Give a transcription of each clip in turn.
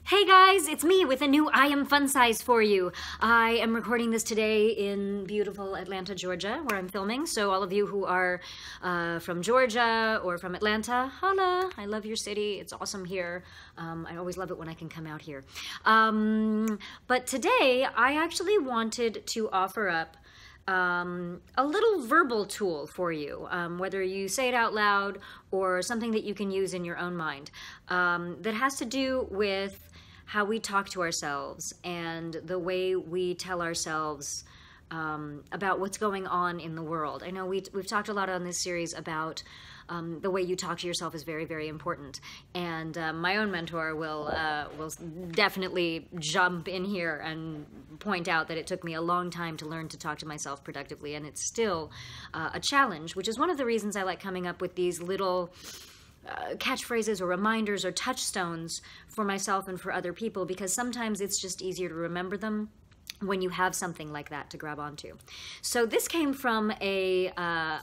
Hey guys, it's me with a new I Am Fun Size for you. I am recording this today in beautiful Atlanta, Georgia, where I'm filming. So all of you who are from Georgia or from Atlanta, holla, I love your city. It's awesome here. I always love it when I can come out here. But today I actually wanted to offer up a little verbal tool for you, whether you say it out loud or something that you can use in your own mind, that has to do with how we talk to ourselves and the way we tell ourselves about what's going on in the world. I know we've talked a lot on this series about the way you talk to yourself is very, very important. And my own mentor will definitely jump in here and point out that it took me a long time to learn to talk to myself productively, and it's still a challenge, which is one of the reasons I like coming up with these little catchphrases or reminders or touchstones for myself and for other people, because sometimes it's just easier to remember them when you have something like that to grab onto. So this came from a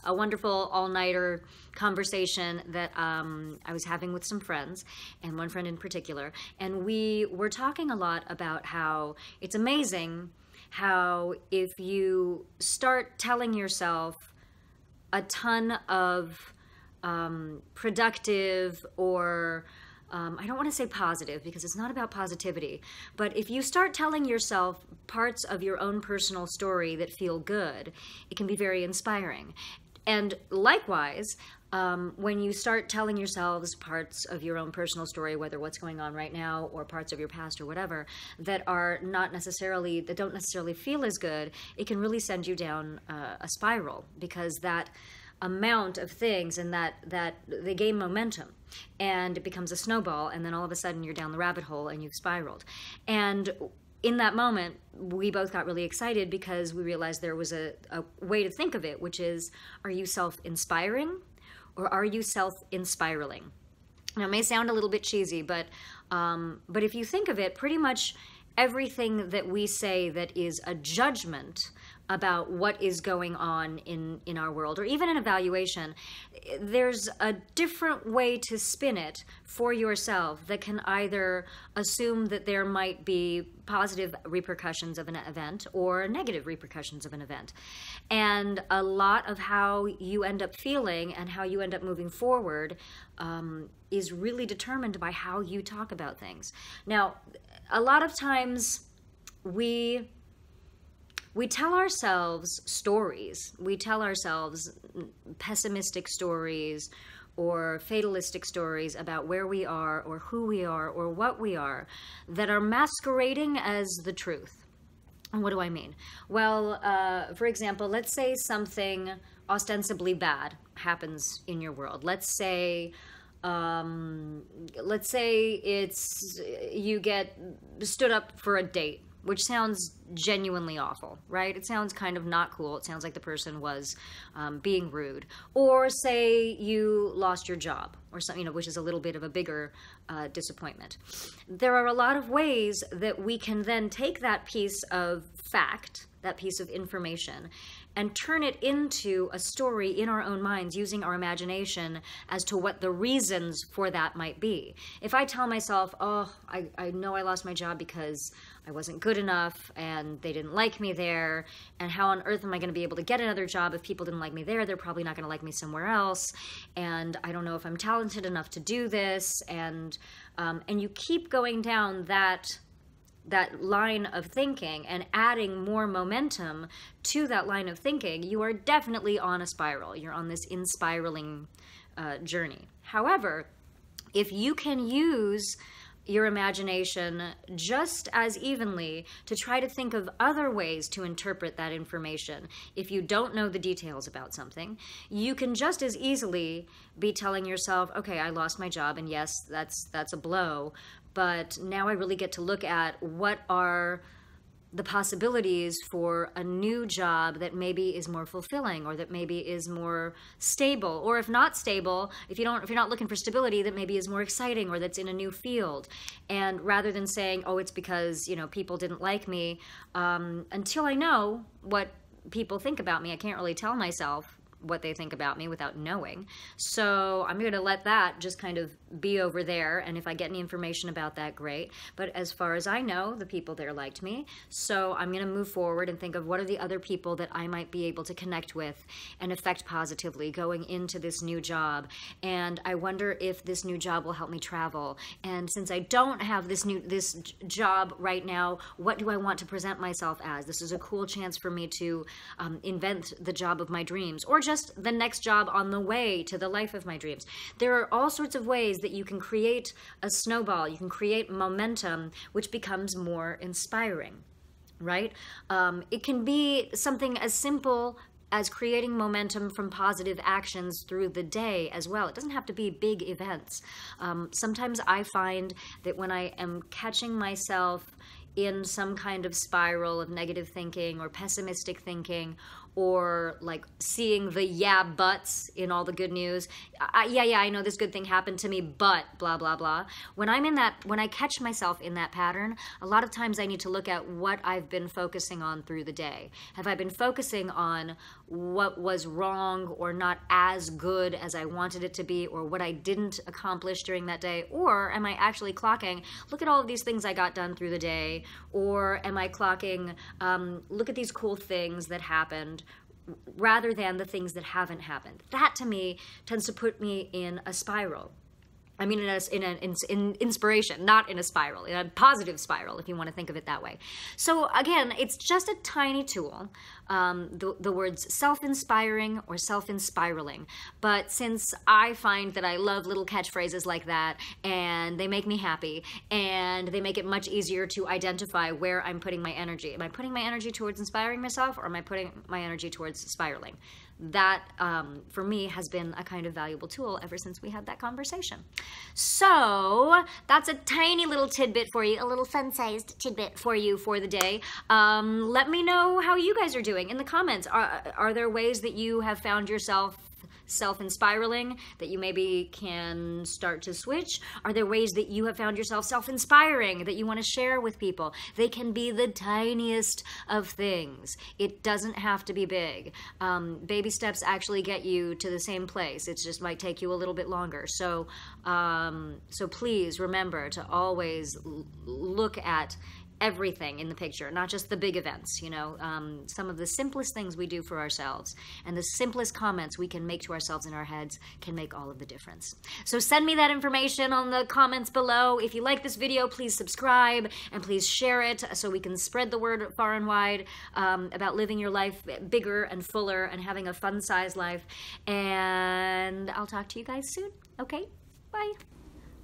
wonderful all-nighter conversation that I was having with some friends, and one friend in particular, and we were talking a lot about how it's amazing how if you start telling yourself a ton of productive or I don't want to say positive because it's not about positivity, but if you start telling yourself parts of your own personal story that feel good, it can be very inspiring. And likewise, when you start telling yourselves parts of your own personal story, whether what's going on right now or parts of your past or whatever, that don't necessarily feel as good, it can really send you down a spiral, because that amount of things and that they gain momentum and it becomes a snowball, and then all of a sudden you're down the rabbit hole and you've spiraled. And in that moment we both got really excited because we realized there was a way to think of it, which is, are you self-inspiring or are you self-inspiraling? Now, it may sound a little bit cheesy, but if you think of it, pretty much everything that we say that is a judgment about what is going on in our world, or even an evaluation, there's a different way to spin it for yourself that can either assume that there might be positive repercussions of an event or negative repercussions of an event. And a lot of how you end up feeling and how you end up moving forward is really determined by how you talk about things. Now, a lot of times we tell ourselves stories. We tell ourselves pessimistic stories or fatalistic stories about where we are or who we are or what we are that are masquerading as the truth. And what do I mean? Well, for example, let's say something ostensibly bad happens in your world. Let's say it's you get stood up for a date, which sounds genuinely awful, right? It sounds kind of not cool. It sounds like the person was being rude. Or say you lost your job or something, which is a little bit of a bigger disappointment. There are a lot of ways that we can then take that piece of fact, that piece of information, and turn it into a story in our own minds using our imagination as to what the reasons for that might be. If I tell myself, oh, I know I lost my job because I wasn't good enough and they didn't like me there, and how on earth am I going to be able to get another job if people didn't like me there? They're probably not going to like me somewhere else, and I don't know if I'm talented enough to do this, and you keep going down that line of thinking and adding more momentum to that line of thinking, you are definitely on a spiral. You're on this inspiraling journey. However, if you can use your imagination just as evenly to try to think of other ways to interpret that information, if you don't know the details about something, you can just as easily be telling yourself, okay, I lost my job, and yes, that's a blow, but now I really get to look at what are the possibilities for a new job that maybe is more fulfilling, or that maybe is more stable, or if not stable, if you're not looking for stability, that maybe is more exciting, or that's in a new field. And rather than saying, oh, it's because people didn't like me, until I know what people think about me, I can't really tell myself what they think about me without knowing. So I'm going to let that just kind of be over there. And if I get any information about that, great. But as far as I know, the people there liked me. So I'm going to move forward and think of what are the other people that I might be able to connect with and affect positively going into this new job. And I wonder if this new job will help me travel. And since I don't have this job right now, what do I want to present myself as? This is a cool chance for me to invent the job of my dreams, or just the next job on the way to the life of my dreams. There are all sorts of ways that you can create a snowball. You can create momentum, which becomes more inspiring, right? It can be something as simple as creating momentum from positive actions through the day as well. It doesn't have to be big events. Sometimes I find that when I am catching myself in some kind of spiral of negative thinking or pessimistic thinking, or like seeing the yeah buts in all the good news. I know this good thing happened to me, but blah, blah, blah. When I catch myself in that pattern, a lot of times I need to look at what I've been focusing on through the day. Have I been focusing on what was wrong or not as good as I wanted it to be, or what I didn't accomplish during that day? Or am I actually clocking, look at all of these things I got done through the day? Or am I clocking, look at these cool things that happened, rather than the things that haven't happened? That to me tends to put me in a spiral. I mean, in inspiration, not in a spiral, in a positive spiral, if you want to think of it that way. So again, it's just a tiny tool, the words self-inspiring or self-inspiraling. But since I find that I love little catchphrases like that, and they make me happy, and they make it much easier to identify where I'm putting my energy. Am I putting my energy towards inspiring myself, or am I putting my energy towards spiraling? That, for me, has been a kind of valuable tool ever since we had that conversation. So that's a tiny little tidbit for you, a little fun-sized tidbit for you for the day. Let me know how you guys are doing in the comments. Are there ways that you have found yourself self-inspiraling that you maybe can start to switch? Are there ways that you have found yourself self-inspiring that you want to share with people? They can be the tiniest of things. It doesn't have to be big. Baby steps actually get you to the same place. It just might take you a little bit longer. So please remember to always look at everything in the picture, not just the big events, you know, some of the simplest things we do for ourselves and the simplest comments we can make to ourselves in our heads can make all of the difference. So send me that information on the comments below. If you like this video, please subscribe and please share it so we can spread the word far and wide about living your life bigger and fuller and having a fun-sized life. And I'll talk to you guys soon. Okay, bye.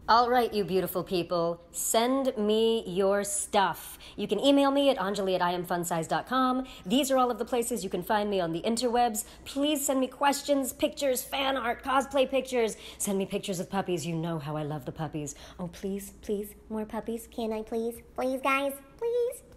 All right, you beautiful people, send me your stuff. You can email me at Anjali@IamFunsize.com. These are all of the places you can find me on the interwebs. Please send me questions, pictures, fan art, cosplay pictures. Send me pictures of puppies. You know how I love the puppies. Oh, please, please, more puppies. Can I please? Please, guys, please.